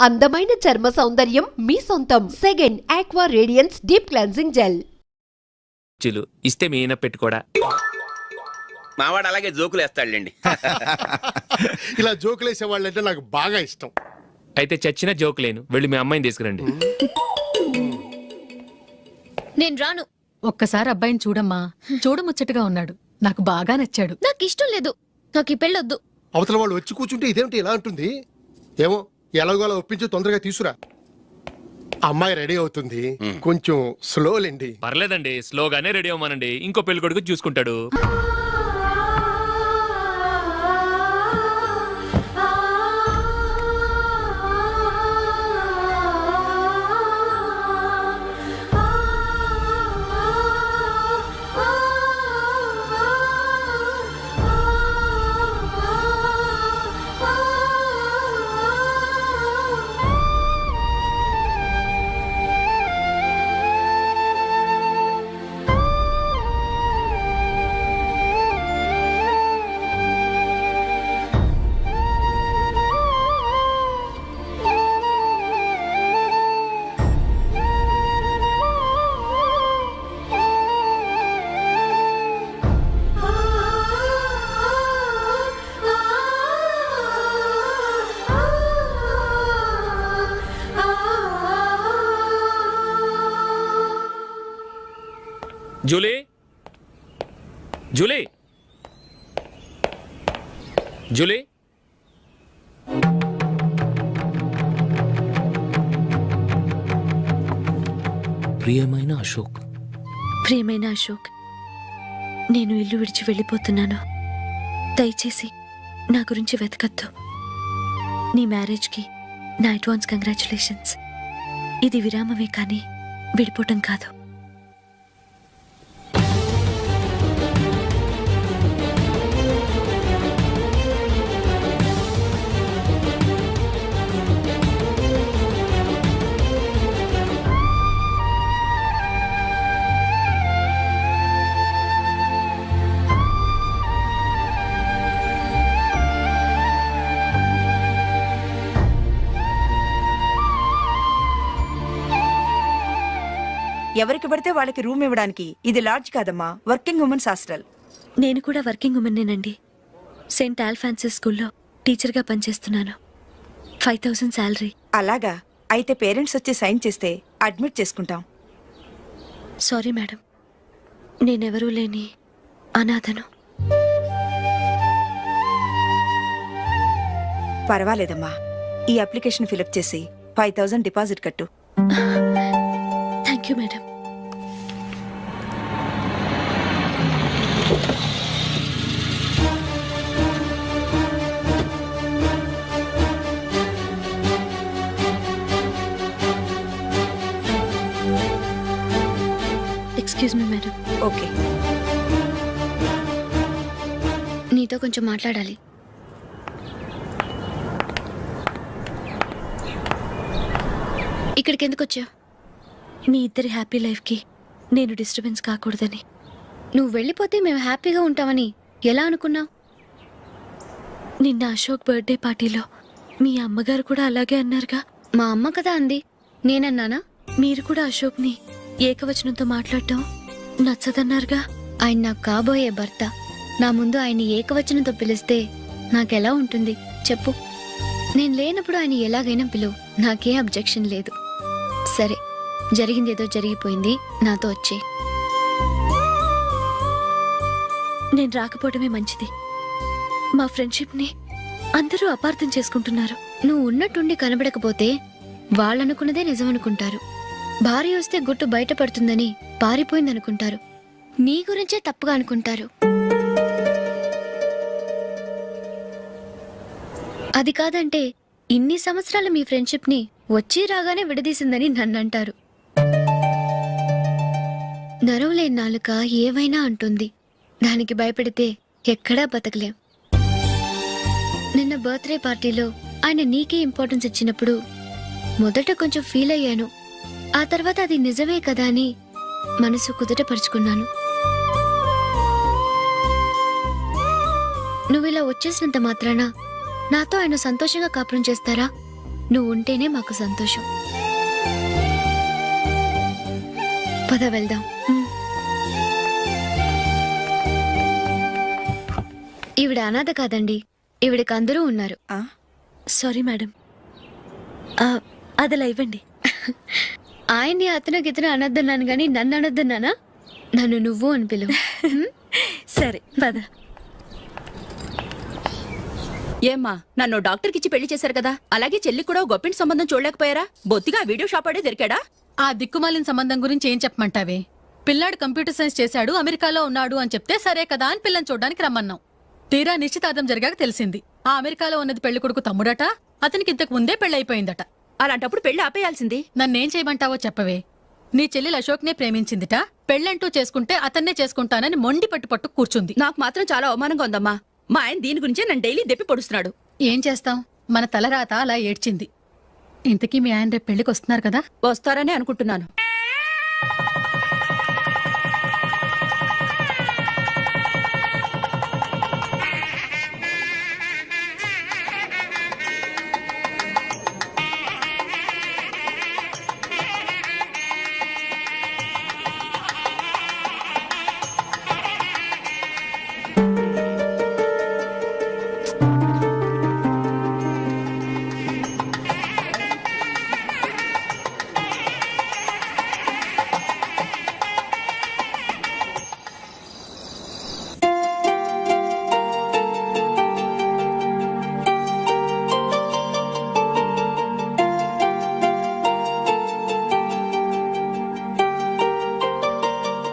అందమైన చర్మ సౌందర్యం మీ సొంతం. Second aqua radiance deep cleansing gel. ఇస్తే మీ ఈయన పెట్టుకోడా. మావాడు అలాగే జోకులు వేస్తాడులేండి. ఇలా జోకులు వేసే వాళ్ళంటే నాకు బాగా ఇష్టం. అయితే చచ్చిన జోక్ లేను, వెళ్ళి మీ అమ్మాయిని తీసుకురండి. నేను రాను. ఒక్కసారి అబ్బాయిని చూడమ్మా, చూడముచ్చటగా ఉన్నాడు, నాకు బాగా నచ్చాడు. నాకు ఇష్టం లేదు, నాకు ఈ పెళ్ళొద్దు. అవతల వాళ్ళు వచ్చి కూర్చుంటే ఇదేమిటి ఇలా అంటుంది? ఏమో ఎలాగోలా ఒప్పించి తొందరగా తీసురా. అమ్మాయి రెడీ అవుతుంది, కొంచెం స్లోలేండి. పర్లేదండి, స్లోగానే రెడీ అవ్వమానండి, ఇంకో పెళ్లి కొడుకు చూసుకుంటాడు. Julie, Julie, Julie. ప్రియమైన అశోక్, ప్రియమైన అశోక్, నేను ఇల్లు విడిచి వెళ్ళిపోతున్నాను. దయచేసి నా గురించి వెతకద్దు. నీ మ్యారేజ్కి నా అడ్వాన్స్ కంగ్రాచులేషన్స్. ఇది విరామమే కానీ విడిపోవటం కాదు. ఎవరికి పడితే వాళ్ళకి రూమ్ ఇవ్వడానికి ఇది లాడ్జ్ కాదమ్మా, వర్కింగ్ ఉమెన్స్ హాస్టల్. నేను కూడా వర్కింగ్ ఉమెన్నేనండి. సెయింట్ ఆల్ఫాన్సిస్ స్కూల్లో టీచర్గా పనిచేస్తున్నాను. 5000 శాలరీ. అలాగా? అయితే పేరెంట్స్ వచ్చి సైన్ చేస్తే అడ్మిట్ చేసుకుంటాం. సారీ మేడం, నేనెవరూ లేని అనాథను. పర్వాలేదమ్మా, ఈ అప్లికేషన్ ఫిలప్ చేసి 5000 డిపాజిట్ కట్టు. Thank you madam. Excuse me madam. Okay. నీతో కొంచెం మాట్లాడాలి. ఇక్కడికి ఎందుకు వచ్చావు? మీ ఇద్దరి హ్యాపీ లైఫ్కి నేను డిస్టర్బెన్స్ కాకూడదని. నువ్వు వెళ్ళిపోతే మేము హ్యాపీగా ఉంటామని ఎలా అనుకున్నావు? నిన్న అశోక్ బర్త్డే పార్టీలో మీ అమ్మగారు కూడా అలాగే అన్నారుగా. మా అమ్మ కదా అంది, నేనన్నానా? మీరు కూడా అశోక్ని ఏకవచనంతో మాట్లాడటం నచ్చదన్నారుగా. ఆయన నాకు కాబోయే భర్త, నా ముందు ఆయన్ని ఏకవచనంతో పిలిస్తే నాకెలా ఉంటుంది చెప్పు? నేను లేనప్పుడు ఆయన ఎలాగైనా పిలువు, నాకే అబ్జెక్షన్ లేదు. సరే, జరిగిందేదో జరిగిపోయింది, నాతో వచ్చే. నేను రాకపోవడమే మంచిది. మా ఫ్రెండ్షిప్ని అందరూ అపార్థం చేసుకుంటున్నారు. నువ్వు ఉన్నట్టుండి కనబడకపోతే వాళ్ళనుకున్నదే నిజమనుకుంటారు. భార్య వస్తే గుట్టు బయటపడుతుందని పారిపోయిందనుకుంటారు. నీ గురించే తప్పుగా అనుకుంటారు. అది కాదంటే ఇన్ని సంవత్సరాలు మీ ఫ్రెండ్షిప్ని వచ్చి రాగానే విడదీసిందని నన్నంటారు. నరవలేని నాలుక ఏవైనా అంటుంది, దానికి భయపడితే ఎక్కడా బతకలేం. నిన్న బర్త్డే పార్టీలో ఆయన నీకే ఇంపార్టెన్స్ ఇచ్చినప్పుడు మొదట కొంచెం ఫీల్ అయ్యాను. ఆ తర్వాత అది నిజమే కదా అని మనసు కుదుటపరుచుకున్నాను. నువ్విలా వచ్చేసినంత మాత్రాన నాతో ఆయన సంతోషంగా కాపురం చేస్తారా? నువ్వు ఉంటేనే మాకు సంతోషం. పద వెళ్దాం. ఈవిడ అనాథ కాదండి, ఈవిడకి అందరూ ఉన్నారు. సారీ మేడం, అదలా ఇవ్వండి. ఆయన్ని అతను గితను అనొద్దన్నాను గాని నన్ను అనొద్దన్నానా? నన్ను నువ్వు అని పిలువు. సరే పద. ఏమ్మా, నన్ను డాక్టర్కి ఇచ్చి పెళ్లి చేశారు కదా, అలాగే చెల్లి కూడా ఓ గొప్పింటి సంబంధం చూడలేకపోయారా? బొత్తిగా వీడియో షాప్ ఆడే దొరికాడా? ఆ దిక్కుమాలిన సంబంధం గురించి ఏం చెప్పమంటావే? పిల్లాడు కంప్యూటర్ సైన్స్ చేశాడు, అమెరికాలో ఉన్నాడు అని చెప్తే సరే కదా అని పిల్లని చూడడానికి రమ్మన్నాం. తీరా నిశ్చితార్థం జరిగాక తెలిసింది ఆ అమెరికాలో ఉన్నది పెళ్లి కొడుకు తమ్ముడట, అతనికి ఇంతకు ముందే పెళ్ళైపోయిందట. అలాంటప్పుడు పెళ్లి ఆపేయాల్సింది. నన్నేం చేయమంటావో చెప్పవే. నీ చెల్లెలు అశోక్నే ప్రేమించిందిట, పెళ్ళంటూ చేసుకుంటే అతన్నే చేసుకుంటానని మొండి పట్టు కూర్చుంది. నాకు మాత్రం చాలా అవమానంగా ఉందమ్మా. మా ఆయన దీని గురించే నన్ను డైలీ దెప్పి పొడుస్తున్నాడు. ఏం చేస్తాం, మన తలరాత అలా ఏడ్చింది. ఇంతకీ మీ ఆయన రేపు పెళ్లికి వస్తున్నారు కదా? వస్తారనే అనుకుంటున్నాను.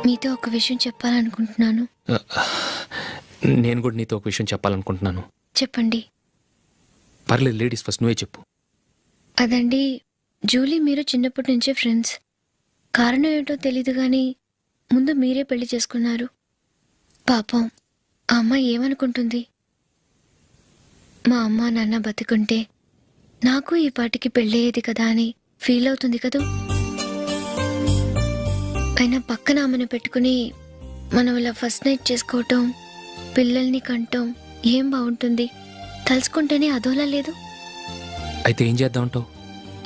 మీతో ఒక విషయం చెప్పాలనుకుంటున్నాను. నేను కూడా నీతో ఒక విషయం చెప్పాలనుకుంటున్నాను. చెప్పండి. పర్లేదు, లేడీస్ ఫస్ట్, నువ్వే చెప్పు. అదండి, జూలీ మీరు చిన్నప్పటి నుంచే ఫ్రెండ్స్. కారణం ఏంటో తెలీదు కానీ ముందు మీరే పెళ్లి చేసుకున్నారు. పాపం ఆ అమ్మాయి ఏమనుకుంటుంది? మా అమ్మ నాన్న బతికుంటే నాకు ఈ పాటికి పెళ్ళయ్యేది కదా అని ఫీల్ అవుతుంది కదూ. అయినా పక్కన ఆమెను పెట్టుకుని మనం ఇలా ఫస్ట్ నైట్ చేసుకోవటం, పిల్లల్ని కంటం ఏం బాగుంటుంది? తలుచుకుంటేనే అదోలా లేదు. అయితే ఏం చేద్దామంటావు?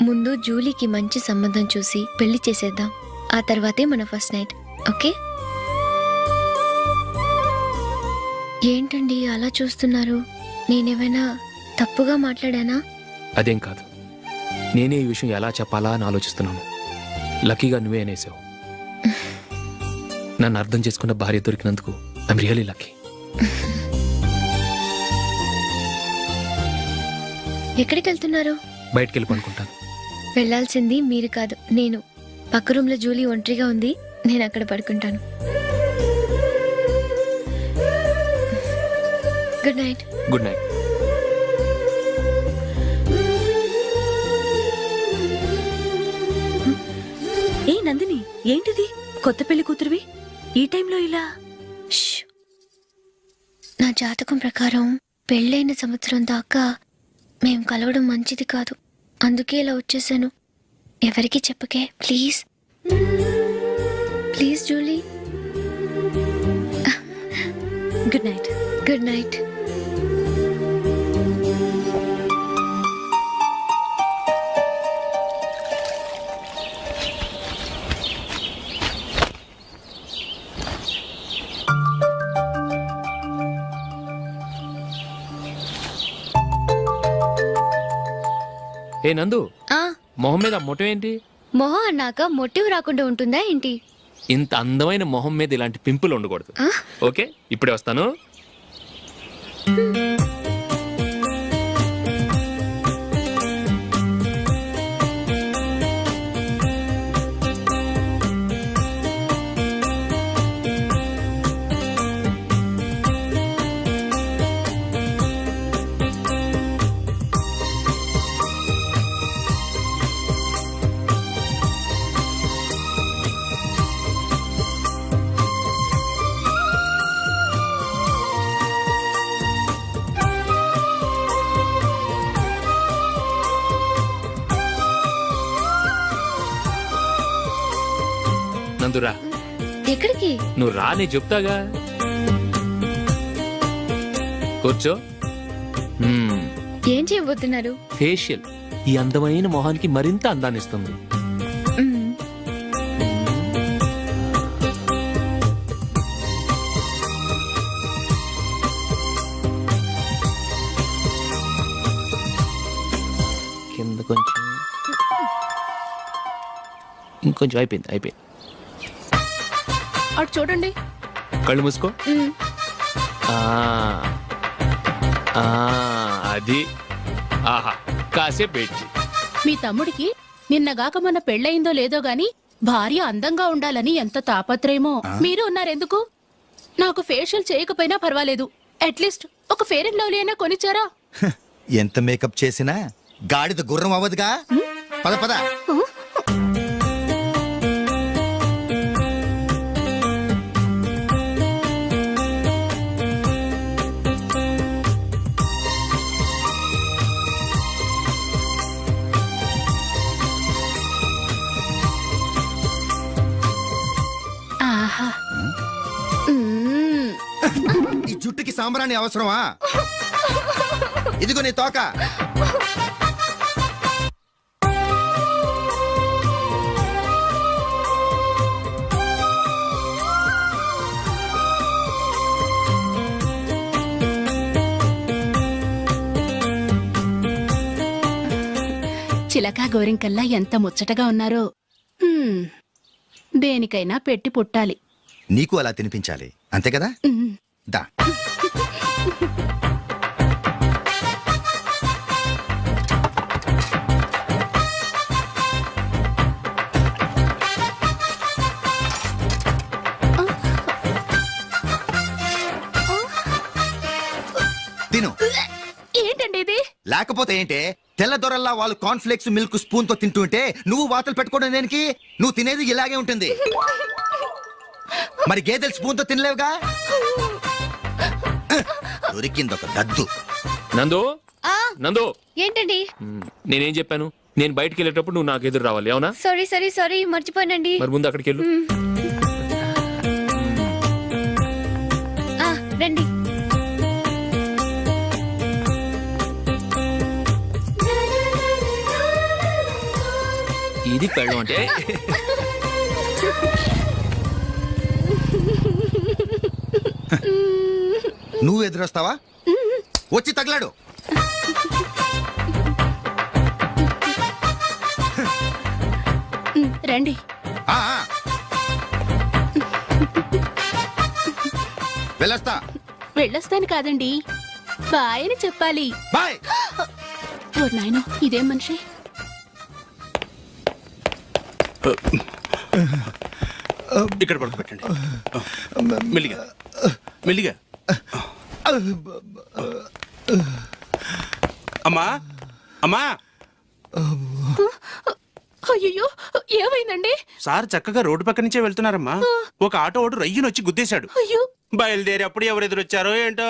ముందు జూలీకి మంచి సంబంధం చూసి పెళ్లి చేసేద్దాం, ఆ తర్వాతే మన ఫస్ట్ నైట్. ఓకే? ఏంటండి అలా చూస్తున్నారు? నేనేమైనా తప్పుగా మాట్లాడానా? అదేం కాదు, నేనే ఈ విషయం ఎలా చెప్పాలా అని ఆలోచిస్తున్నాను. లక్కీగా నువ్వే అనేసావు. నన్ను అర్థం చేసుకున్న భార్య దొరికినందుకు ఐఎమ్ రియలీ లక్కీ. ఎక్కడికి వెళ్తున్నారు? బయటికి వెళ్ళి పనుకుంటాను. వెళ్లాల్సింది మీరు కాదు, నేను. పక్క రూమ్ లో జూలీ ఒంటరిగా ఉంది, నేను అక్కడ పడుకుంటాను. Good night. Good night. ఏ నందిని, ఏంటిది? కొత్త పెళ్లి కూతురువి ఈ టైంలో ఇలా? ష్. నా జాతకం ప్రకారం పెళ్ళైన సంవత్సరం దాకా మేం కలవడం మంచిది కాదు, అందుకే ఇలా వచ్చేసాను. ఎవరికి చెప్పకే please. Please Julie. Good night. Good night. ఏ నందు, ఆ, మొహం మీద ఆ మొటం ఏంటి? మొహం అన్నాక మొటివ్ రాకుండా ఉంటుందా ఏంటి? ఇంత అందమైన మొహం మీద ఇలాంటి పింపుల్ ఉండకూడదు. ఆ? ఓకే, ఇప్పుడే వస్తాను. నందురా, ఎక్కడికి? నువ్వు రా, నీ చెప్తాగా. కూర్చో. ఏం చేయబోతున్నారు? ఫేషియల్. ఈ అందమైన మొహానికి మరింత అందాన్ని ఇస్తుంది. మ్మ్. కింద కొంచెం, ఇంకొంచెం. అయిపోయింది. అటు చూడండి. కళ్ళు మూసుకో. మ్మ్. ఆ, ఆ, అది. ఆహా, కాసేపు వెయిట్ చెయ్. మీ తమ్ముడికి నిన్నగాక మొన్న పెళ్ళయిందో లేదో గాని భార్య అందంగా ఉండాలని ఎంత తాపత్రయమో. మీరు ఉన్నారెందుకు? నాకు ఫేషియల్ చేయకపోయినా పర్వాలేదు, అట్లీస్ట్ ఒక ఫేర్ అండ్ లవ్లీ అయినా కొనిచ్చారా? ఎంత మేకప్ చేసినా గాడిద గుర్రం అవ్వదుగా. పద పద. ఆహా. మ్మ్. ఈ జుట్టుకి సాంబ్రాణి అవసరమా? ఇదిగో నీ తోక. చిలకా గోరింకల్లా ఎంత ముచ్చటగా ఉన్నారో. దేనికైనా పెట్టి పుట్టాలి. నీకు అలా తినిపించాలి, అంతే కదా? మ్మ్. దా. తిను. ఏంటండి ఇది? లేకపోతే ఏంటే, తెల్లదొరల్లా వాళ్ళు కార్న్ఫ్లేక్స్ మిల్క్ స్పూన్ తో తింటుంటే నువ్వు వాతలు పెట్టుకోవడం దేనికి? నువ్వు తినేది ఇలాగే ఉంటుంది. మరి గేదెలు స్పూన్ తో తినలేవుగా. దొరికిందొక దద్దు. నందు, ఆ, నందు, ఏంటండి? నేనేం చెప్పాను? నేను బయటికి వెళ్ళేటప్పుడు నువ్వు నాకు ఎదురు రావాలి, అవునా? సారీ మర్చిపోయానండి. మరి ముందు అక్కడికి వెళ్ళు. ఆ, రండి. ఇది పెళ్ళం అంటే. నువ్వు ఎదురొస్తావా? వచ్చి తగలాడు. రండి. ఆ, ఆ. వెళ్ళొస్తా. వెళ్ళొస్తాను కాదండి, బాయ్ అని చెప్పాలి. బాయ్. ఓ నాయనో, ఇదేం మనిషి? ఇక్కడ పడుకోబెట్టండి. మెల్లిగా మెల్లిగా. అమ్మా అమ్మా. అయ్యో, ఏమైందండి? సార్ చక్కగా రోడ్డు పక్క నుంచే వెళ్తున్నారమ్మా. ఒక ఆటో ఓడు రయ్యను వచ్చి గుద్దేశాడు. అయ్యో. బయలుదేరి అప్పుడు ఎవరు ఎదురొచ్చారో ఏంటో.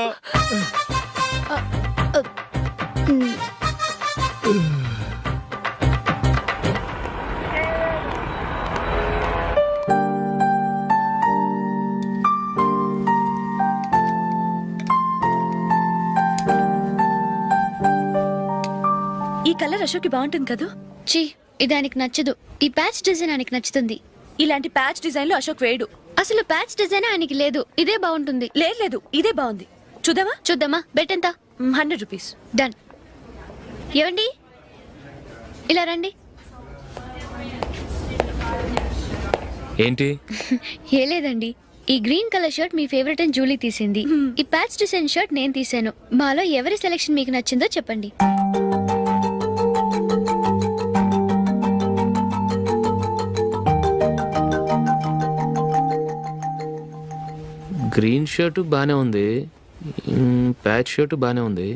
ఈ కలర్ అశోక్కి బాగుంటుంది కదా? చీ, ఇది ఆయనకి నచ్చదు. ఈ ప్యాచ్ డిజైన్ ఆయనకి నచ్చుతుంది. ఇలాంటి ప్యాచ్ డిజైన్ లో అశోక్ వేయడు. అసలు ప్యాచ్ డిజైన్ ఆయనకి లేదు. ఇదే బాగుంటుంది. లేదు, ఇదే బాగుంది. చూద్దామా? చూద్దామా? బెట్ ఎంత? 100 రూపీస్. డన్. ఏవండి, ఇలా రండి. ఏంటి? ఏ లేదండి, ఈ గ్రీన్ కలర్ షర్ట్ మీ ఫేవరెట్ అని జూలీ తీసింది. ఈ ప్యాచ్ డిజైన్ షర్ట్ నేను తీసాను. మాలో ఎవరి సెలెక్షన్ మీకు నచ్చిందో చెప్పండి. గ్రీన్ షర్ట్ బానే ఉంది, ప్యాచ్ షర్ట్ బానే ఉంది.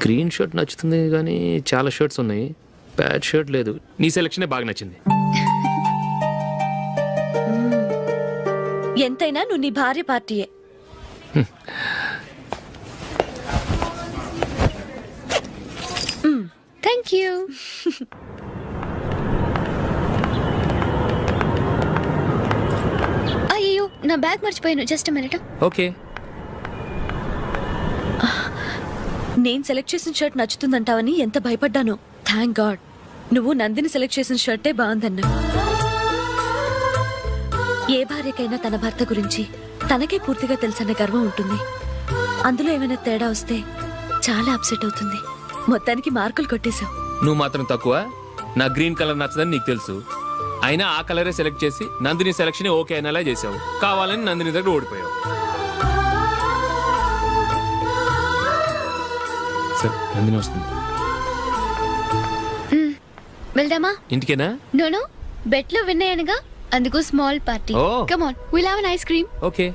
గ్రీన్ షర్ట్ నచ్చుతుంది కానీ చాలా షర్ట్స్ ఉన్నాయి, ప్యాచ్ షర్ట్ లేదు. నీ సెలక్షనే బాగా నచ్చింది. ఎంతైనా నువ్వు నీ భార్య పార్టీయే. Thank you. అయ్యో, నా బ్యాగ్ మర్చిపోయాను. Just minute. ఓకే. నేను సెలెక్ట్ చేసిన షర్ట్ నచ్చుతుందంటావని ఎంత భయపడ్డాను. థ్యాంక్ గాడ్ నువ్వు నందిని సెలెక్ట్ చేసిన షర్టే బాగుందన్నా. ఏ భార్యకైనా తన భర్త గురించి తనకే పూర్తిగా తెలుసన్న గర్వం ఉంటుంది. అందులో ఏమైనా తేడా వస్తే చాలా అప్సెట్ అవుతుంది. మొత్తానికి మార్కులు కొట్టేశావు. నువ్వు మాత్రం తక్కువ. నా గ్రీన్ కలర్ నచ్చదని నీకు తెలుసు. అయినా ఆ కలరే సెలెక్ట్ చేసి నందిని సెలక్షన్ ఓకే అనేలా చేసావు. కావాలని నందిని దగ్గర ఓడిపోయావు. సరే, నందిని వస్తుంది. వెళ్దామా? ఇంటికేనా? నోను బెట్లో విన్నాయనగా, అందుకు small party. Oh. Come on, will have an ice cream. Okay.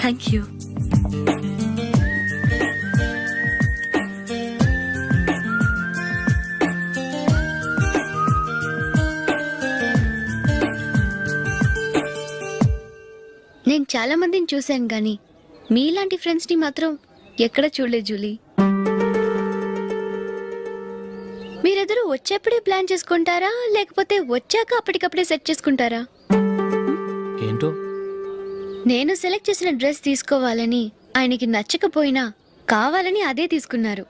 Thank you. నేను చాలా మందిని చూశాను కానీ మీలాంటి ఫ్రెండ్స్ ని మాత్రం ఎక్కడ చూడలేదు జూలీ. మీరెదరూ వచ్చేప్పుడే ప్లాన్ చేసుకుంటారా లేకపోతే వచ్చాక అప్పటికప్పుడే సెట్ చేసుకుంటారా? ఏంటో నేను సెలెక్ట్ చేసిన డ్రెస్ తీసుకోవాలని ఆయనకి నచ్చకపోయినా కావాలని అదే తీసుకున్నారు.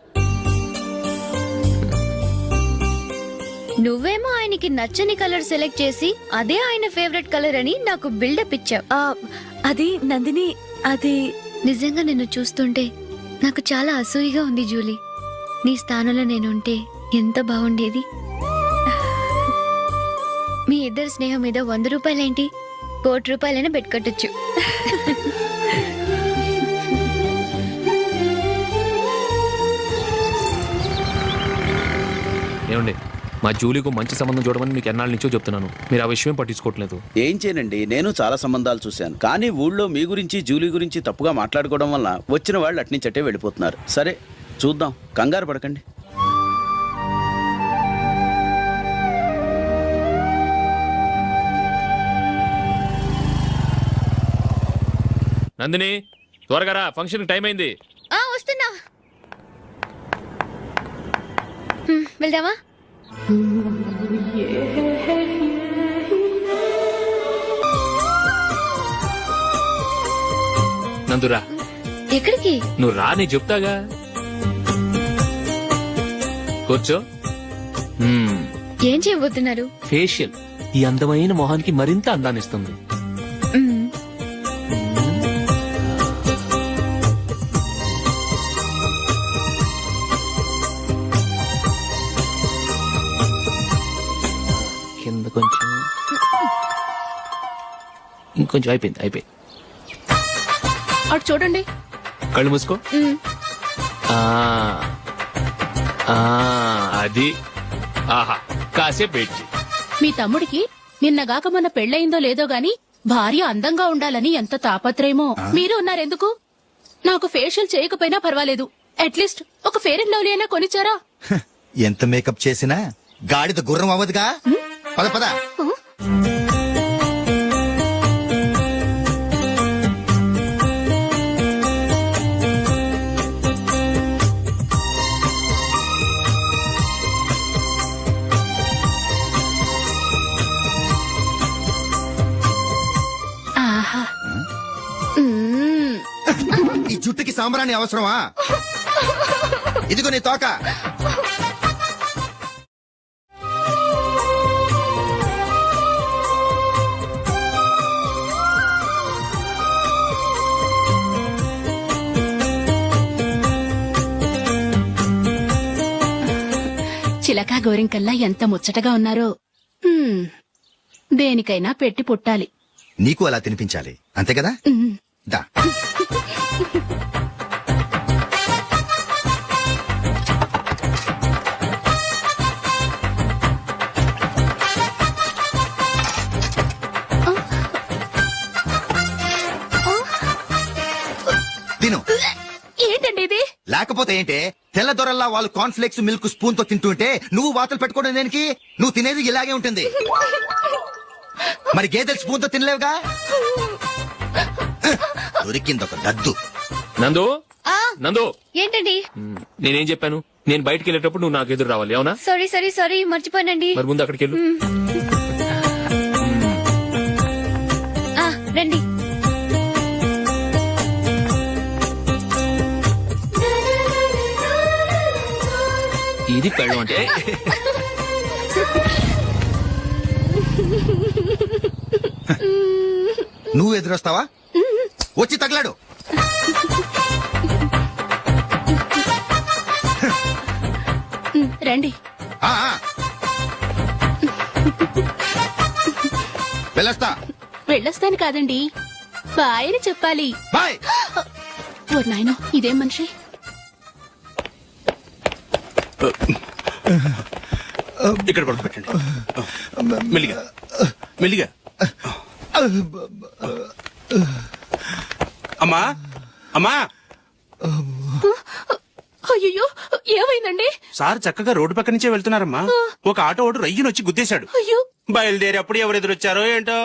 నువ్వేమో ఆయనకి నచ్చని కలర్ సెలెక్ట్ చేసి అదే ఆయన ఫేవరెట్ కలర్ అని నాకు బిల్డప్ ఇచ్చావు. అది నందిని, అది నిజంగా నిన్ను చూస్తుంటే నాకు చాలా అసూయగా ఉంది జూలీ. నీ స్థానంలో నేనుంటే ఎంత బాగుండేది. మీ ఇద్దరు స్నేహం మీద 100 రూపాయలేంటి, 1 కోటి రూపాయలైనా పెట్టుకట్టచ్చు. ఏమండి, మా జూలీకు మంచి సంబంధం చూడమని మీకు ఎన్నాళ్ళ నుంచో చెప్తున్నాను. మీరు ఆ విషయం పట్టించుకోవట్లేదు. ఏం చేయనండి, నేను చాలా సంబంధాలు చూశాను. కానీ ఊళ్ళో మీ గురించి జూలీ గురించి తప్పుగా మాట్లాడుకోవడం వల్ల వచ్చిన వాళ్ళు అట్నుంచటే వెళ్ళిపోతున్నారు. సరే చూద్దాం, కంగారు పడకండి. నందిని, త్వరగా రా, ఫంక్షన్ టైం అయింది. వస్తున్నా. వెళ్దామా? నందురా. ఎక్కడికి? నువ్వు రా, నేను చెప్తాగా. కూర్చో. ఏం చేయబోతున్నారు? ఫేషియల్ ఈ అందమైన మొహానికి మరింత అందాన్నిస్తుంది. కింద కొంచెం, ఇంకొంచెం. అయిపోయింది. అటు చూడండి. కళ్ళు మూసుకో. అది. ఆహా, కాసేపు వెయిట్ చెయ్. మీ తమ్ముడికి నిన్నగాక మొన్న పెళ్ళయిందో లేదో గాని భార్య అందంగా ఉండాలని ఎంత తాపత్రయమో. మీరు ఉన్నారెందుకు? నాకు ఫేషియల్ చేయకపోయినా పర్వాలేదు, అట్లీస్ట్ ఒక ఫేర్ అండ్ లవ్లీ అయినా కొనిచ్చారా? ఎంత మేకప్ చేసినా గాడిద గుర్రం అవ్వదుగా. పద పద. ఆహా. ఈ జుట్టుకి సాంబ్రాణి అవసరమా? ఇదిగో నీ తోక. చిలకా గోరింకల్లా ఎంత ముచ్చటగా ఉన్నారో. దేనికైనా పెట్టి పుట్టాలి. నీకు అలా తినిపించాలి, అంతే కదా? దా. తిను. ఏంటండి ఇది? లేకపోతే ఏంటే, తెల్లదొరల్లా వాళ్ళు కాన్ఫ్లెక్స్ మిల్క్ స్పూన్ తో తింటుంటే నువ్వు వాతలు పెట్టుకోవడం దేనికి? నువ్వు తినేది ఇలాగే ఉంటుంది. మరి గేదెలు స్పూన్ తో తినలేవుగా. దొరికింది ఒక దద్దు. నందు, నందు. ఏంటండి? నేనేం చెప్పాను? నేను బయటికి వెళ్ళేటప్పుడు నువ్వు నాకు ఎదురు రావాలి, అవునా? సారీ మర్చిపోయానండి. మరి ముందు అక్కడికి వెళ్ళు. రండి. ఇది పెళ్ళం అంటే నువ్వు ఎదురొస్తావా? వచ్చి తగలాడు. రండి. ఆ, ఆ. వెళ్ళొస్తా. వెళ్ళొస్తాను కాదండి, బాయ్ అని చెప్పాలి. బాయ్. ఓ నాయనో, ఇదేం మనిషి. ఇక్కడ పడుకోబెట్టండి. మెల్లిగా మెల్లిగా. అమ్మా అమ్మా, అయ్యో, ఏమైందండి? సార్ చక్కగా రోడ్డు పక్క నుంచే వెళ్తున్నారమ్మా. ఒక ఆటో ఓడు రయ్యను వచ్చి గుద్దేశాడు. అయ్యో. బయలుదేరి అప్పుడు ఎవరు ఎదురొచ్చారో ఏంటో.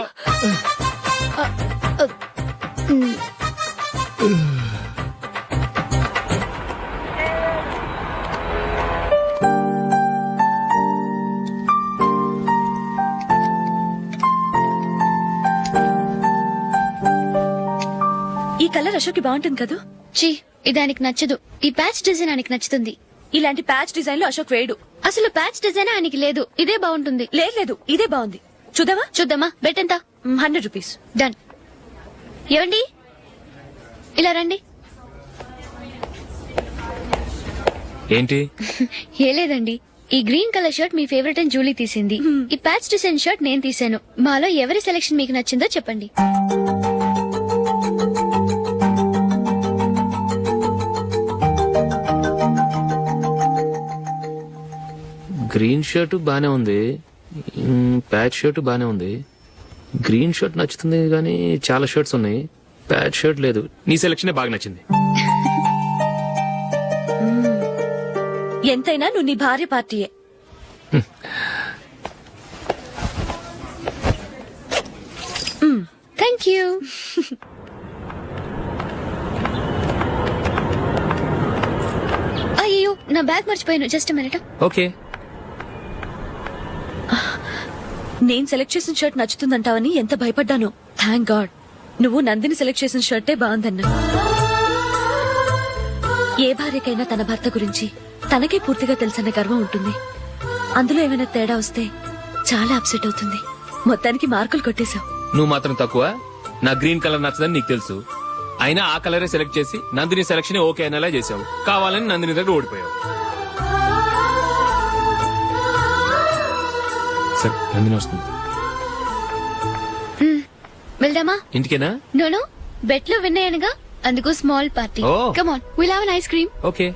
ఈ కలర్ అశోక్ బాగుంటుంది కదా. చీ, ఇది ఆయనకి నచ్చదు. ఈ ప్యాచ్ డిజైన్ ఆయనకి నచ్చుతుంది. ఇలాంటి ప్యాచ్ డిజైన్ లో అశోక్ వేయడు. అసలు ప్యాచ్ డిజైన్ ఆయనకి లేదు. ఇదే బాగుంటుంది. లేదు, ఇదే బాగుంది. చూద్దామా? చూద్దామా? బెట్ ఎంత? 100 రూపీస్. డన్. ఏమండి, ఇలా రండి. ఏంటి? ఏ లేదండి, ఈ గ్రీన్ కలర్ షర్ట్ మీ ఫేవరెట్ అని జూలీ తీసింది. ఈ ప్యాచ్ డిజైన్ షర్ట్ నేను తీసాను. మాలో ఎవరి సెలెక్షన్ మీకు నచ్చిందో చెప్పండి. గ్రీన్ షర్ట్ బానే ఉంది, ప్యాచ్ షర్ట్ బానే ఉంది. గ్రీన్ షర్ట్ నచ్చుతుంది కానీ చాలా షర్ట్స్ ఉన్నాయి. ప్యాచ్ షర్ట్ లేదు. నీ సెలక్షనే బాగా నచ్చింది. ఎంతైనా నువ్వు నీ భార్య పార్టీయే. Thank you. అయ్యో, నా బ్యాగ్ మర్చిపోయాను. Just minute. ఓకే. నేను సెలెక్ట్ చేసిన షర్ట్ నచ్చుతుందంటావని ఎంత భయపడ్డాను. థ్యాంక్ గాడ్ నువ్వు నందిని సెలెక్ట్ చేసిన షర్టే బాగుందన్నా. ఏ భార్యకైనా తన భర్త గురించి తనకే పూర్తిగా తెలుసన్న గర్వం ఉంటుంది. అందులో ఏమైనా తేడా వస్తే చాలా అప్సెట్ అవుతుంది. మొత్తానికి మార్కులు కొట్టేశావు. నువ్వు మాత్రం తక్కువ. నా గ్రీన్ కలర్ నచ్చదని నీకు తెలుసు. అయినా ఆ కలరే సెలెక్ట్ చేసి నందిని సెలక్షన్ ఓకే అనేలా చేసావు. కావాలని నందిని దగ్గర ఓడిపోయావు. సరే, నందిని వస్తుంది. వెళ్దామా? ఇంటికేనా? నోను, బెట్ లో విన్ అయ్యానుగా, అందుకు small party. Oh. Come on, will have an ice cream. Okay.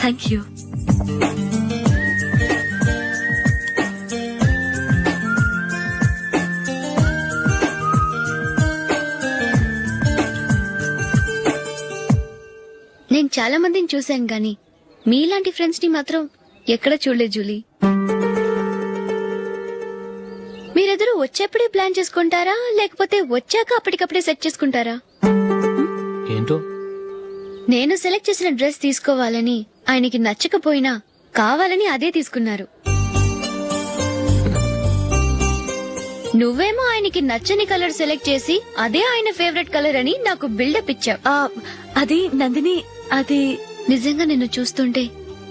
Thank you. నేను చాలా మందిని చూశాను గాని మీలాంటి ఫ్రెండ్స్ ని మాత్రం ఎక్కడ చూడలేదు జూలీ. మీరెదరూ వచ్చేప్పుడే ప్లాన్ చేసుకుంటారా, లేకపోతే వచ్చాక అప్పటికప్పుడే సెట్ చేసుకుంటారా? ఏంటో? నేను సెలెక్ట్ చేసిన డ్రెస్ తీసుకోవాలని ఆయనకి నచ్చకపోయినా కావాలని అదే తీసుకున్నారు. నువ్వేమో ఆయనకి నచ్చని కలర్ సెలెక్ట్ చేసి అదే ఆయన ఫేవరెట్ కలర్ అని నాకు బిల్డప్ ఇచ్చావు. అది నందిని, అది నిజంగా నిన్ను చూస్తుంటే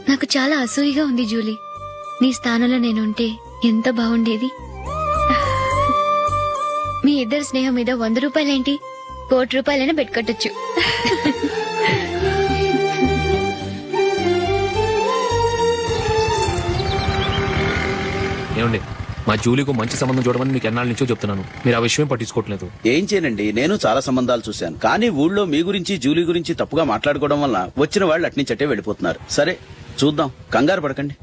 నాకు చాలా అసూయగా ఉంది జూలీ. నీ స్థానంలో నేనుంటే ఎంత బాగుండేది. మీ ఇద్దరు స్నేహం మీద 100 రూపాయలేంటి, 1 కోటి రూపాయలైనా పెట్టుకట్టొచ్చు. ఏమండి, మా జూలీకు మంచి సంబంధం చూడమని మీకు ఎన్నాళ్ళ నుంచో చెప్తున్నాను. మీరు ఆ విషయం పట్టించుకోవట్లేదు. ఏం చేయనండి, నేను చాలా సంబంధాలు చూశాను. కానీ ఊళ్ళో మీ గురించి జూలీ గురించి తప్పుగా మాట్లాడుకోవడం వల్ల వచ్చిన వాళ్ళు అట్నుంచటే వెళ్ళిపోతున్నారు. సరే చూద్దాం, కంగారు పడకండి.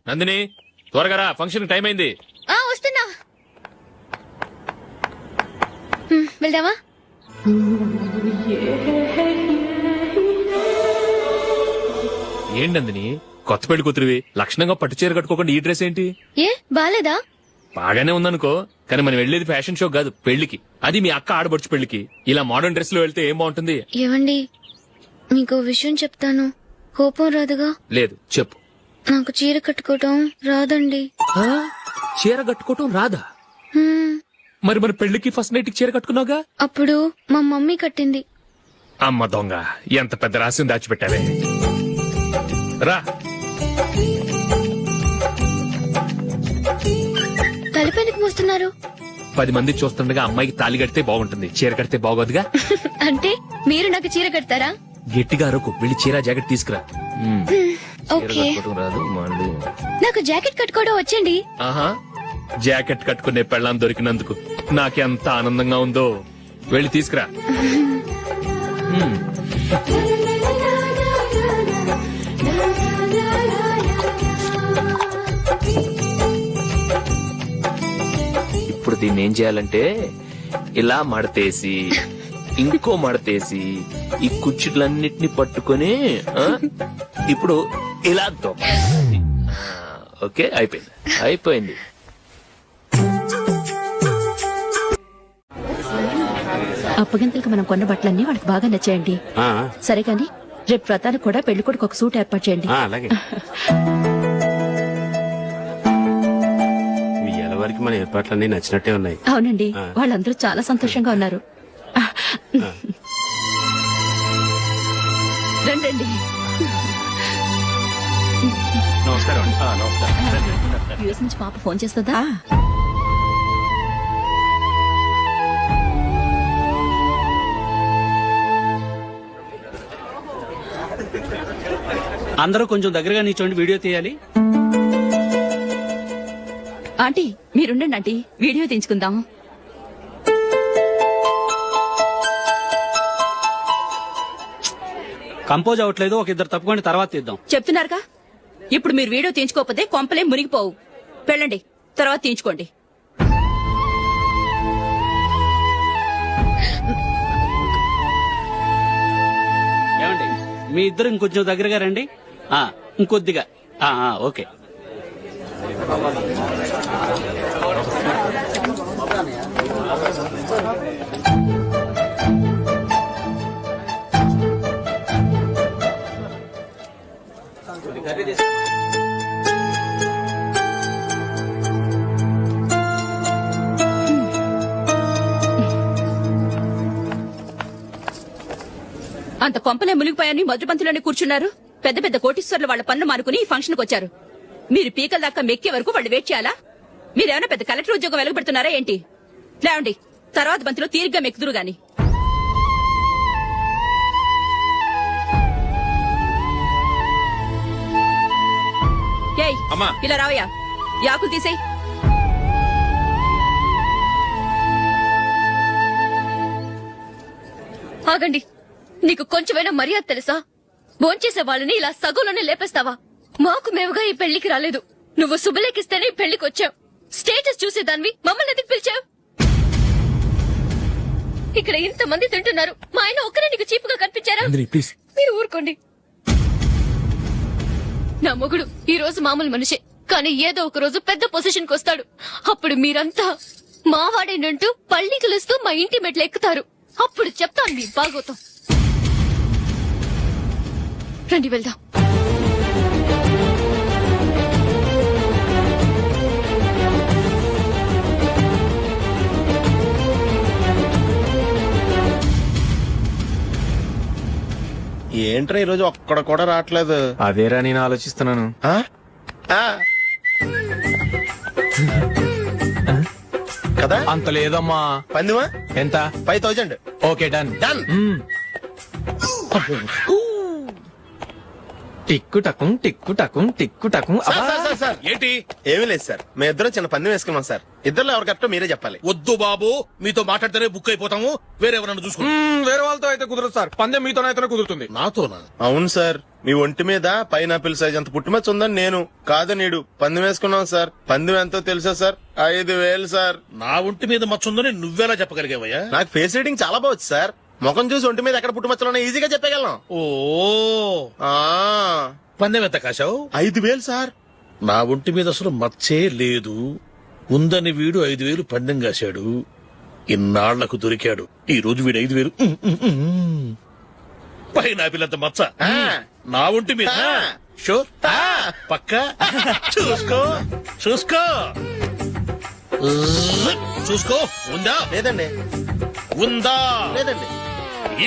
నందిని, త్వరగా రా, ఫంక్షన్ టైం అయింది. వస్తున్నా. వెళ్దామా? ఏంటి నందిని, కొత్త పెళ్లి కూతురివి లక్షణంగా పట్టు చీర కట్టుకోకుండా ఈ డ్రెస్ ఏంటి? ఏ బాలేదా? బాగానే ఉందనుకో, కానీ మనం వెళ్ళేది ఫ్యాషన్ షో కాదు, పెళ్లికి. అది మీ అక్క ఆడబడుచు పెళ్లికి. ఇలా మోడర్న్ డ్రెస్ లో వెళ్తే ఏం బాగుంటుంది? ఏవండి, మీకు విషయం చెప్తాను, కోపం రాదుగా? లేదు, చెప్పు. నాకు చీర కట్టుకోవటం రాదండి. ఆ? చీర కట్టుకోవటం రాదా? హ్మ్, మరి మన పెళ్లికి ఫస్ట్ నైట్ చీర కట్టుకున్నావుగా? అప్పుడు మా మమ్మీ కట్టింది. అమ్మ దొంగ, ఎంత పెద్ద రహస్యం దాచిపెట్టావే. రా. తలపెందుకు మోస్తున్నారు? 10 మంది చూస్తుండగా అమ్మాయికి తాళి కడితే బాగుంటుంది, చీర కడితే బాగోదుగా. అంటే మీరు నాకు చీర కడతారా? గట్టిగా అరకు, వెళ్ళి చీర జాకెట్ తీసుకురా. చీర ఓకే, కట్టుకోవడం రాదు మళ్ళీ. నాకు జాకెట్ కట్టుకోవడం వచ్చండి. ఆహా, జాకెట్ కట్టుకునే పెళ్ళాం దొరికినందుకు నాకెంత ఆనందంగా ఉందో. వెళ్ళి తీసుకురా. ఇప్పుడు దీన్ని ఏం చేయాలంటే ఇలా మడతేసి ఇంకో మడతేసి ఈ కుచ్చిట్లన్నిటిని పట్టుకొని ఇప్పుడు ఇలా దొక్కాలి. ఓకే, అయిపోయింది అయిపోయింది. అప్పగింతలకు మనం కొన్న బట్టలన్నీ వాళ్ళకి బాగా నచ్చాయండి. సరే కానీ రేపు వ్రతానికి కూడా పెళ్లి కొడుకు ఒక సూట్ ఏర్పాటు చేయండి. అలాగే. వరకు మన ఏర్పాట్లన్నీ నచ్చినట్టే ఉన్నాయి. అవునండి, వాళ్ళందరూ చాలా సంతోషంగా ఉన్నారు. రండి. నమస్కారం. నమస్కారం. యూఎస్ నుంచి పాప ఫోన్ చేస్తుందా? అందరూ కొంచెం దగ్గరగా నిల్చోండి, వీడియో తీయాలి. ఆంటీ మీరుండండి ఆంటీ, వీడియో తీయించుకుందాం. కంపోజ్ అవ్వట్లేదు, ఒక ఇద్దరు తప్పుకొని తర్వాత తీద్దాం. చెప్తున్నారుగా, ఇప్పుడు మీరు వీడియో తీయించుకోకపోతే కొంపలే మునిగిపోవు. వెళ్ళండి, తర్వాత తీయించుకోండి. ఏమండి, మీ ఇద్దరు ఇంకొంచెం దగ్గరగా రండి. ఇంకొద్దిగా. ఓకే. అంత కొంపలే మునిగిపోయాని మొదటి పంతిలోనే కూర్చున్నారు. పెద్ద పెద్ద కోటీశ్వర్లు వాళ్ళ పన్ను మానుకుని ఈ ఫంక్షన్కి వచ్చారు. మీరు పీకల దాకా మెక్కే వరకు వాళ్ళు వెయిట్ చేయాలా? మీరేమైనా పెద్ద కలెక్టర్ ఉద్యోగం వెలగబెడుతున్నారా ఏంటి? లేవండి, తర్వాత బంతిలో తీరిగ్గా మెక్కుదురు గాని. ఏయ్, ఇలా రావయ్యా, యాకులు తీసేయ్. ఆగండి, నీకు కొంచెమైనా మర్యాద తెలుసా? భోంచేసే వాళ్ళని ఇలా సగంలోనే లేపేస్తావా? మాకు మేముగా ఈ పెళ్లికి రాలేదు, నువ్వు శుభలేఖిస్తేనే ఈ పెళ్లికి వచ్చావు. స్టేటస్ చూసేదానివి మమ్మల్ని ఎందుకు పిలిచావు? ఇక్కడ ఇంతమంది తింటున్నారు, మా ఆయన ఒక్కరే నీకు చీపుగా కనిపించారా? మీరు ఊరుకోండి. నా మొగుడు ఈ రోజు మామూలు మనిషే, కానీ ఏదో ఒక రోజు పెద్ద పొజిషన్ కి వస్తాడు. అప్పుడు మీరంతా మావాడేనంటూ పళ్ళి కలుస్తూ మా ఇంటి మెట్లు ఎక్కుతారు. అప్పుడు చెప్తాను మీ బాగోతాం. రండి వెళ్దాం. ఏంట్రా ఈరోజు ఒక్కడ కూడా రావట్లేదు? అదేరా నేను ఆలోచిస్తున్నాను. కదా అంత లేదమ్మా. పందిమా ఎంత? 5000. Okay, done. డన్. టిక్కు టకుం టిక్కు టకుం టిక్కు టకుం. సార్ ఏంటి? ఏమీ లేదు సార్, మేము ఇద్దరం చిన్న పందెం వేసుకున్నాం సార్. ఇద్దరు ఎవరు కరెక్టో మీరే చెప్పాలి. వద్దు బాబు, మీతో మాట్లాడితేనే బుక్ అయిపోతాము. వేరెవరన్నా చూసుకుంటాం. వేరే వాళ్ళతో అయితే కుదరదు సార్, పందెం మీతోనైతేనే కుదురుతుంది. నాతోనా? అవును సార్, మీ ఒంటి మీద పైనాపిల్ సైజ్ అంత పుట్టుమచ్చ ఉందని నేను కాదు నీడు పందెం వేసుకున్నాం సార్. పందెం ఎంతో తెలుసా సార్? 5000 సార్. నా ఒంటి మీద మచ్చ ఉందని నువ్వెలా చెప్పగలిగావయ్యా? నాకు ఫేస్ రీడింగ్ చాలా బాగుంది సార్. ముఖం చూసి ఒంటి మీద ఎక్కడ పుట్టుమచ్చలో ఈజీగా చెప్పగలను. ఓ, పందెం ఎంత కాశావు? 5000 సార్. నా ఒంటి మీద అసలు మచ్చే లేదు. ఉందని వీడు 5,000 పందెం కాశాడు. ఇన్నాళ్లకు దొరికాడు. ఈ రోజు వీడు 5,000 పైన పిల్లంత మచ్చ నా ఒంటి మీద. షూర్ పక్క చూసుకో చూసుకో చూసుకో. ఉందా? లేదండి. ఉందా? లేదండి.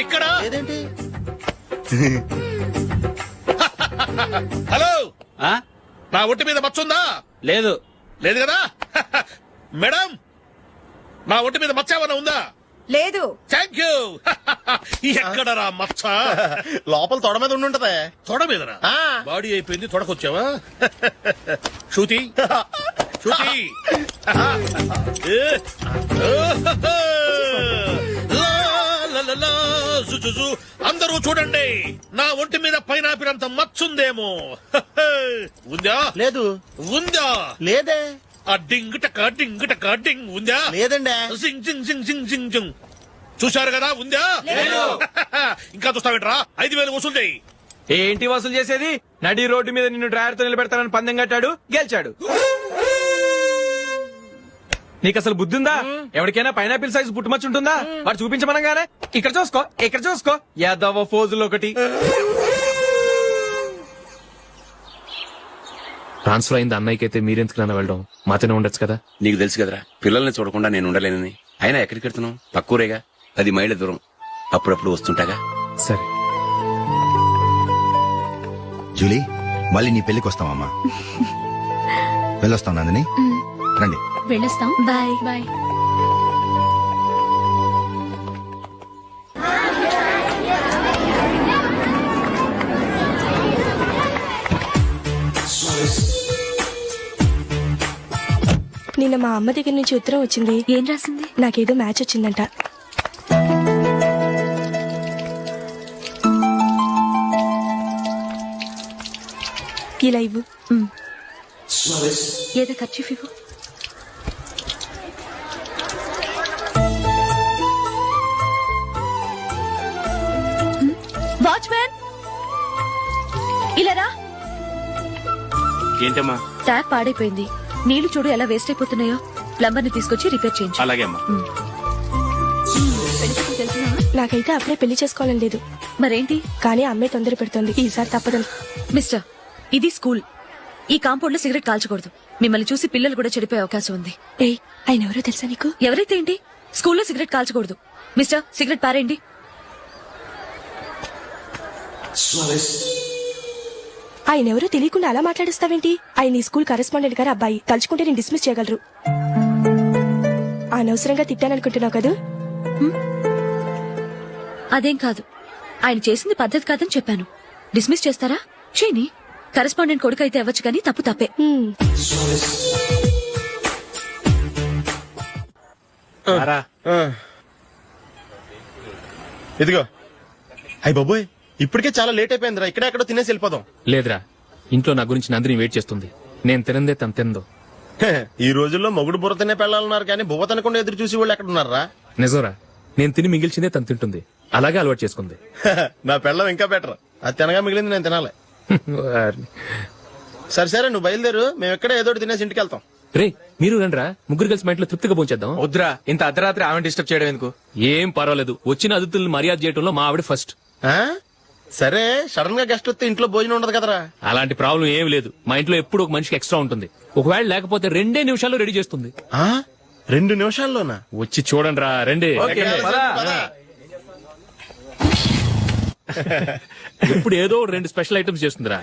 ఇక్కడ లేదేంటి? హలో, ఆ? నా ఒంటి మీద మచ్చ ఉందా? లేదు. లేదు కదా? మేడం, నా ఒంటి మీద మచ్చ ఏమన్నా ఉందా? లేదు. Thank you. ఎక్కడరా మచ్చ? లోపల తొడ మీద ఉండుంటదే. తొడ మీదనా? ఆ. బాడీ అయిపోయింది, తొడకొచ్చావా? శృతి శృతి. అందరూ చూడండి, నా ఒంటి మీద పైనాపిల్ అంత మచ్చుందేమో. ఉందా? లేదు. ఉందా? లేదే. ఆ డింగ్ టక డింగ్ టక డింగ్ ఉందా? లేదండి. జింగ్ జింగ్ జింగ్ జింగ్ జింగ్ జింగ్. చూశారు కదా? ఉందా? ఇంకా చూస్తావేంట్రా? 5,000 వసూలు చేయి. ఏంటి వసూలు చేసేది? నడి రోడ్డు మీద నిన్ను డ్రైవర్ తో నిలబెడతానని పందెం కట్టాడు, గెలిచాడు. నీకు అసలు బుద్ధి ఉందా? ఎవరికైనా పైనాపిల్ సైజ్ పుట్టుమచ్చు ఉంటుందా? వాడు చూపించమనగానే ఇక్కడ చూసుకో, ఇక్కడ చూసుకో, యాదవ ఫోజులు ఒకటి. ట్రాన్స్ఫర్ అయింది అన్నయ్యకి అయితే మీరెందుకు నాన్న వెళ్ళడం? మాతోనే ఉండొచ్చు కదా. నీకు తెలుసు కదరా, పిల్లల్ని చూడకుండా నేను ఉండలేనని. అయినా ఎక్కడికి వెళ్తున్నావు? పక్కూరేగా, 10 మైళ్ళ దూరం. అప్పుడప్పుడు వస్తుంటాగా. సరే. జూలీ, మళ్ళీ నీ పెళ్లికి వస్తామమ్మా. వెళ్ళొస్తాం నందిని. రండి. వెళ్ళొస్తాం. బాయ్. బాయ్. నిన్న మా అమ్మ దగ్గర నుంచి ఉత్తరం వచ్చింది. ఏం రాసింది? నాకేదో మ్యాచ్ వచ్చిందంట. ఇలా ఇవ్వు. ఏదో ఖర్చు ఇవ్వు. వాచ్మ్యాన్, ఇలా రా. ఏంటమ్మా? ట్యాప్ పాడైపోయింది. నీళ్లు చూడు ఎలా వేస్ట్ అయిపోతున్నాయో. ప్లంబర్ ని తీసుకొచ్చి రిపేర్ చేయించు. అలాగే అమ్మా. నాకైతే అప్పుడే పెళ్లి చేసుకోవాలని లేదు. మరేంటి? కానీ అమ్మే తొందర పెడుతోంది. ఈసారి తప్పదని. మిస్టర్, ఇది స్కూల్. ఈ కాంపౌండ్ లో సిగరెట్ కాల్చకూడదు. మిమ్మల్ని చూసి పిల్లలు కూడా చెడిపోయే అవకాశం ఉంది. ఏయ్, ఆయన ఎవరో తెలుసా నీకు? ఎవరైతే ఏంటి? స్కూల్లో సిగరెట్ కాల్చకూడదు. మిస్టర్, సిగరెట్ పారేయండి. ఆయన ఎవరో తెలియకుండా అలా మాట్లాడిస్తావేంటి? ఆయన ఈ స్కూల్ కరెస్పాండెంట్ గారు అబ్బాయి. తలుచుకుంటే నేను డిస్మిస్ చేయగలరు. అనవసరంగా తిట్టాననుకుంటున్నావు కదా? అదేం కాదు. ఆయన చేసింది పద్ధతి కాదని చెప్పాను. డిస్మిస్ చేస్తారా? చేయని. కరెస్పాండెంట్ కొడుకు అయితే అవ్వచ్చు కానీ తప్పు తప్పే. ఇదిగో. అయ్య బాబోయ్, ఇప్పటికే చాలా లేట్ అయిపోయిందిరా. ఇక్కడ ఎక్కడో తినేసి వెళ్ళిపోదాం. లేదురా, ఇంట్లో నా గురించి నందిని వెయిట్ చేస్తుంది. నేను తినందే తను తిందో. ఈ రోజుల్లో మొగుడు బుర్ర తినే పెళ్ళాలన్నారు కానీ బువ్వ తినకుండా ఎదురు చూసి వాళ్ళు ఎక్కడ ఉన్నారా? నిజంరా, నేను తిని మిగిల్చిందే తను తింటుంది. అలాగే అలవాటు చేసుకుంది. నా పెళ్ళం ఇంకా బెటర్. అది తినగా మిగిలింది నేను తినాలి. సరే సరే, నువ్వు బయలుదేరు. మేము ఎక్కడ ఏదో ఒకటి తినేసి ఇంటికి వెళ్తాం. రే, మీరు రండిరా, ముగ్గురు కలిసి మా ఇంట్లో తృప్తిగా పోంచేద్దాం. వద్దురా, ఇంత అర్ధరాత్రి ఆమె డిస్టర్బ్ చేయడం ఎందుకు? ఏం పర్వాలేదు, వచ్చిన అతిథులను మర్యాద చేయడంలో మా ఆవిడ ఫస్ట్. ఆ? సరే, సడన్ గా గెస్ట్ వస్తే ఇంట్లో భోజనం ఉండదు కదరా. అలాంటి ప్రాబ్లం ఏం లేదు. మా ఇంట్లో ఎప్పుడు ఒక మనిషికి ఎక్స్ట్రా ఉంటుంది. ఒకవేళ లేకపోతే 2 నిమిషాల్లో రెడీ చేస్తుంది. 2 నిమిషాల్లోనా? వచ్చి చూడండి రా, రండి. ఓకే, పద. ఇప్పుడు ఏదో 2 స్పెషల్ ఐటమ్స్ చేస్తుందిరా.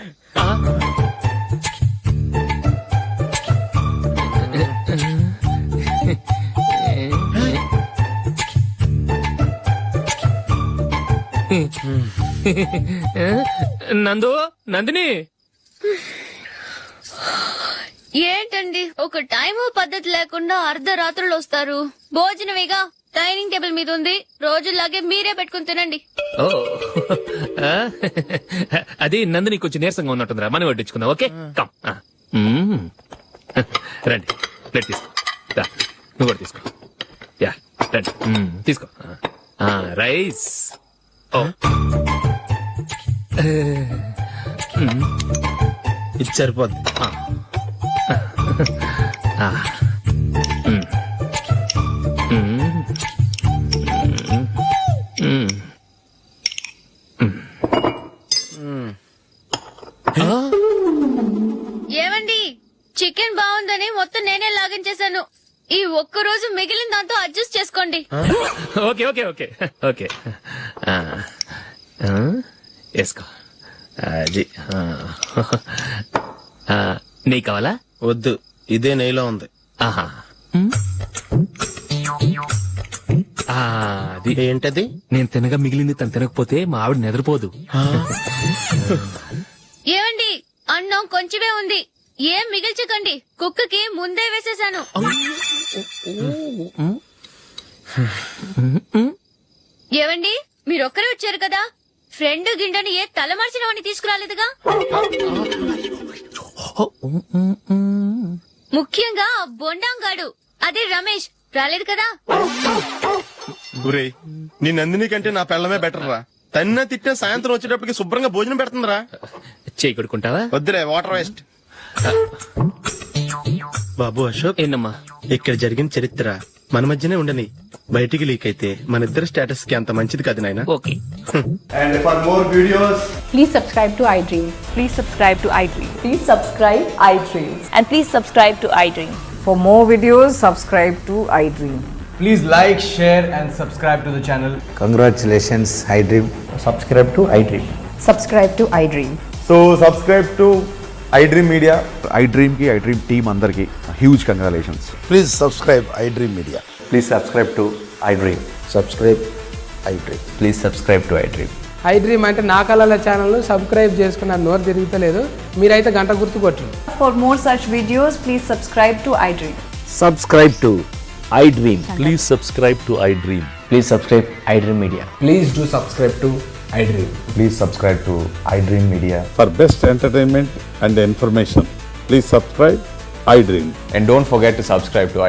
నందు, నందిని. ఏంటండి ఒక టైము పద్ధతి లేకుండా అర్ధరాత్రులు వస్తారు? భోజనమేగా, డైనింగ్ టేబుల్ మీద ఉంది. రోజులాగే మీరే పెట్టుకుని తినండి. ఓ, అది నందిని కొంచెం నీరసంగా ఉన్నట్టుందిరా. మనం వడ్డించుకుందాం. Okay, come. రండి, ప్లేట్ తీసుకో. రా, నువ్వు కూడా తీసుకో. యా, రండి, తీసుకో. రైస్. ఓ, ఇది సరిపోద్ది. తాగించేశాను. ఈ ఒక్క రోజు మిగిలిన దాంతో అడ్జస్ట్ చేసుకోండి. ఓకే ఓకే ఓకే ఓకే వేసుకో అది నెయ్యి కావాలా? వద్దు, ఇదే నెయ్యిలో ఉంది. ఆహా అది ఏంటది? నేను తినగా మిగిలింది తను తినకపోతే మా ఆవిడ నిద్రపోదు. ఏమండి, అన్నం కొంచెమే ఉంది, ఏం మిగిల్చకండి. కుక్కకి ముందే వేసేశాను. ఏవండి, మీరొక్కరే వచ్చారు కదా, ఫ్రెండ్ గిండెని ఏ తలమార్చినవని తీసుకురాలేదుగా. ముఖ్యంగా బొండాంగాడు అదే రమేష్ రాలేదు కదా. గురే, నీ నందిని కంటే నా పెళ్ళమే బెటర్ రా. తన్న తిట్టిన సాయంత్రం వచ్చేటప్పటికి శుభ్రంగా భోజనం పెడుతుందిరా. చేయి కొడుకుంటావా? వద్దులే, వాటర్ వేస్ట్. బాబు అశోక్, ఏంటమ్మా? ఇక్కడ జరిగిన చరిత్ర మన మధ్యనే ఉండని, బయటికి లీక్ అయితే మన ఇద్దరు స్టేటస్ కి అంత మంచిది కాదు నాయన. Okay. And for more videos, please subscribe to iDream. Please subscribe to iDream. Please subscribe iDream. And please subscribe to iDream. For more videos, subscribe to iDream. please like, share and subscribe to the channel. Congratulations iDream. Subscribe to iDream. Subscribe to iDream. So subscribe to iDream Media. iDream కి iDream team అందరికి huge congratulations. Please subscribe iDream media. Please subscribe to iDream. Subscribe iDream. Please subscribe to iDream. iDream అంటే నా కళల channel subscribe చేసుకున్న నోరు తిరుగుతలేదు, మీరైతే గంట గుర్తు కొట్టండి. For more such videos, please subscribe to iDream. Subscribe to iDream. Please subscribe to iDream. Please subscribe iDream Media. Please do subscribe to iDream. Please subscribe to iDream Media. For best entertainment and information please subscribe iDream. And don't forget to subscribe to iDream.